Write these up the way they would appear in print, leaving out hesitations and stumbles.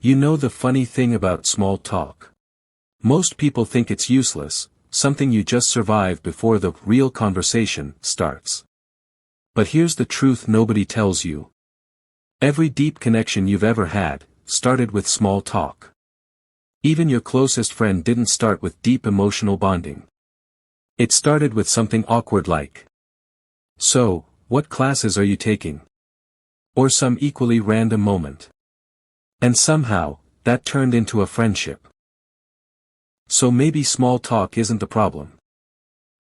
You know the funny thing about small talk? Most people think it's useless, something you just survive before the real conversation starts. But here's the truth nobody tells you. Every deep connection you've ever had started with small talk. Even your closest friend didn't start with deep emotional bonding. It started with something awkward like, "So, what classes are you taking?" Or some equally random moment. And somehow, that turned into a friendship. So maybe small talk isn't the problem.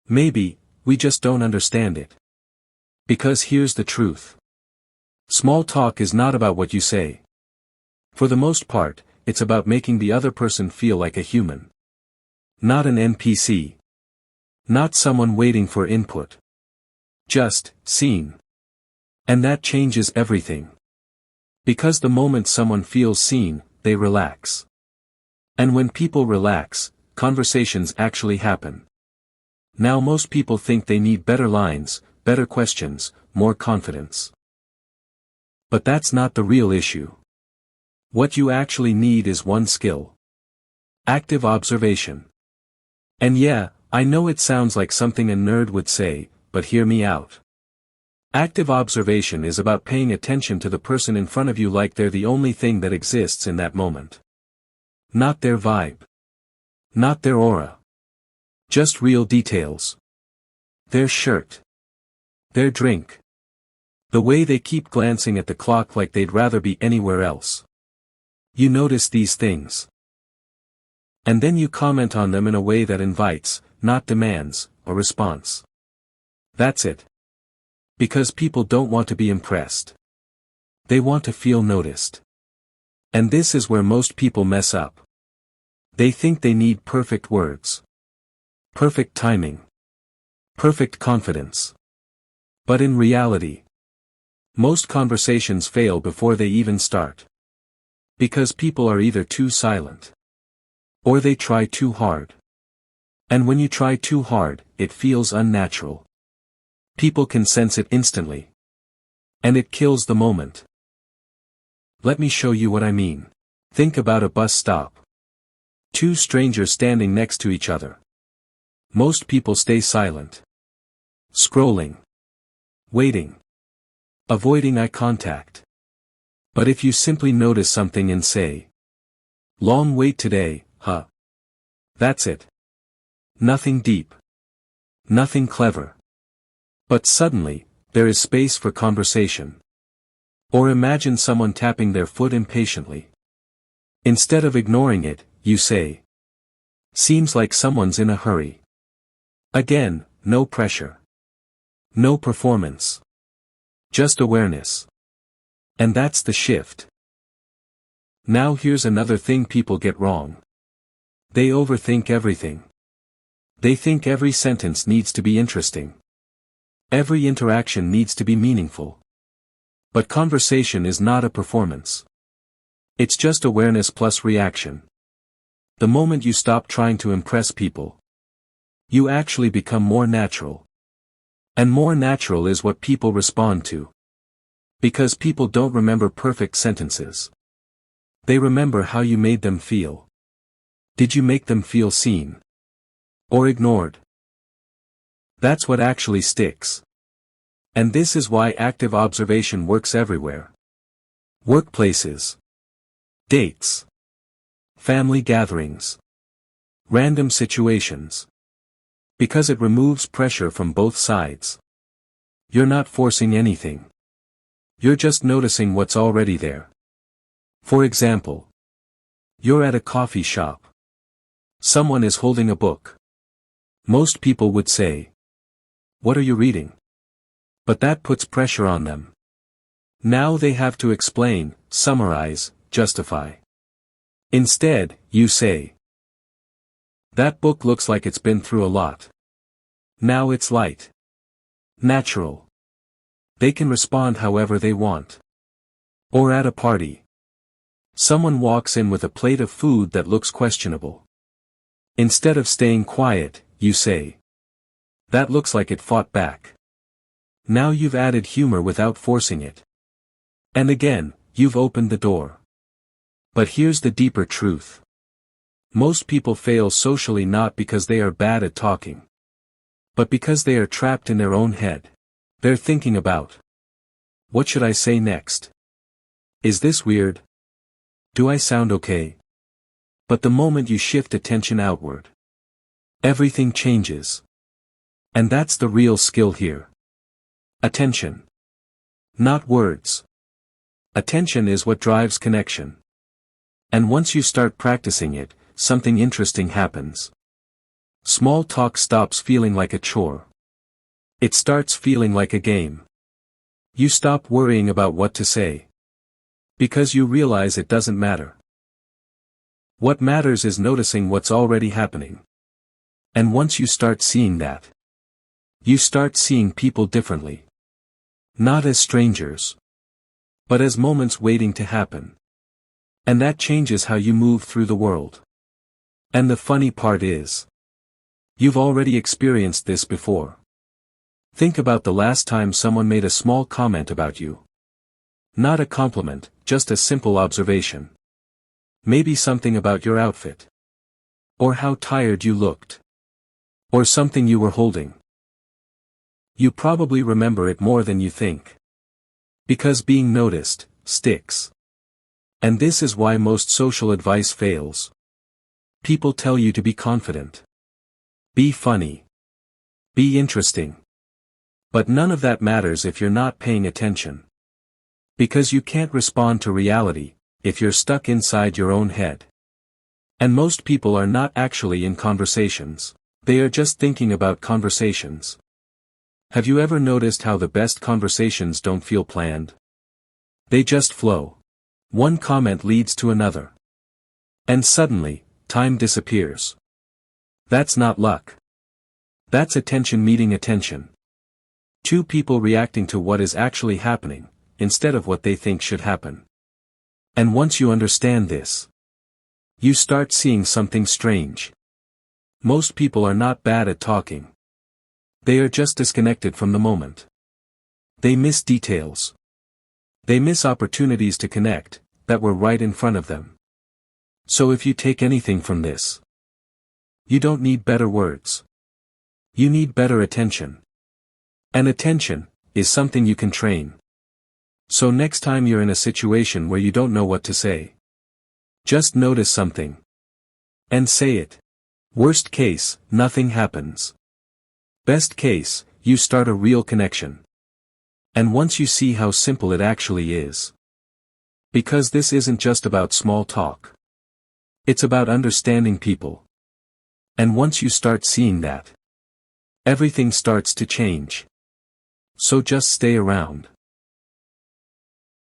Maybe, we just don't understand it. Because here's the truth. Small talk is not about what you say. For the most part, it's about making the other person feel like a human. Not an NPC. Not someone waiting for input. Just, seen. And that changes everything. Because the moment someone feels seen, they relax. And when people relax, conversations actually happen. Now most people think they need better lines, better questions, more confidence. But that's not the real issue. What you actually need is one skill. Active observation. And yeah, I know it sounds like something a nerd would say, but hear me out. Active observation is about paying attention to the person in front of you like they're the only thing that exists in that moment. Not their vibe. Not their aura. Just real details. Their shirt. Their drink. The way they keep glancing at the clock like they'd rather be anywhere else. You notice these things. And then you comment on them in a way that invites, not demands, a response. That's it. Because people don't want to be impressed. They want to feel noticed. And this is where most people mess up. They think they need perfect words. Perfect timing. Perfect confidence. But in reality, most conversations fail before they even start. Because people are either too silent. Or they try too hard. And when you try too hard, it feels unnatural. People can sense it instantly. And it kills the moment. Let me show you what I mean. Think about a bus stop. Two strangers standing next to each other. Most people stay silent. Scrolling. Waiting. Avoiding eye contact. But if you simply notice something and say, "Long wait today, huh?" That's it. Nothing deep. Nothing clever. But suddenly, there is space for conversation. Or imagine someone tapping their foot impatiently. Instead of ignoring it, you say, "Seems like someone's in a hurry." Again, no pressure. No performance. Just awareness. And that's the shift. Now here's another thing people get wrong. They overthink everything. They think every sentence needs to be interesting. Every interaction needs to be meaningful. But conversation is not a performance. It's just awareness plus reaction. The moment you stop trying to impress people, you actually become more natural. And more natural is what people respond to. Because people don't remember perfect sentences. They remember how you made them feel. Did you make them feel seen? Or ignored? That's what actually sticks. And this is why active observation works everywhere. Workplaces. Dates. Family gatherings. Random situations. Because it removes pressure from both sides. You're not forcing anything. You're just noticing what's already there. For example, you're at a coffee shop. Someone is holding a book. Most people would say, "What are you reading?" But that puts pressure on them. Now they have to explain, summarize, justify. Instead, you say, "That book looks like it's been through a lot. Now it's light. Natural." They can respond however they want. Or at a party. Someone walks in with a plate of food that looks questionable. Instead of staying quiet, you say, "That looks like it fought back." Now you've added humor without forcing it. And again, you've opened the door. But here's the deeper truth. Most people fail socially not because they are bad at talking, but because they are trapped in their own head. They're thinking about, what should I say next? Is this weird? Do I sound okay? But the moment you shift attention outward, everything changes. And that's the real skill here. Attention. Not words. Attention is what drives connection. And once you start practicing it, something interesting happens. Small talk stops feeling like a chore. It starts feeling like a game. You stop worrying about what to say, because you realize it doesn't matter. What matters is noticing what's already happening. And once you start seeing that, you start seeing people differently. Not as strangers, but as moments waiting to happen. And that changes how you move through the world. And the funny part is, you've already experienced this before. Think about the last time someone made a small comment about you. Not a compliment, just a simple observation. Maybe something about your outfit. Or how tired you looked. Or something you were holding. You probably remember it more than you think. Because being noticed sticks. And this is why most social advice fails. People tell you to be confident. Be funny. Be interesting. But none of that matters if you're not paying attention. Because you can't respond to reality, if you're stuck inside your own head. And most people are not actually in conversations. They are just thinking about conversations. Have you ever noticed how the best conversations don't feel planned? They just flow. One comment leads to another. And suddenly, time disappears. That's not luck. That's attention meeting attention. Two people reacting to what is actually happening, instead of what they think should happen. And once you understand this, you start seeing something strange. Most people are not bad at talking. They are just disconnected from the moment. They miss details. They miss opportunities to connect, that were right in front of them. So if you take anything from this, you don't need better words. You need better attention. And attention is something you can train. So next time you're in a situation where you don't know what to say, just notice something. And say it. Worst case, nothing happens. Best case, you start a real connection. And once you see how simple it actually is. Because this isn't just about small talk. It's about understanding people. And once you start seeing that, everything starts to change. So just stay around.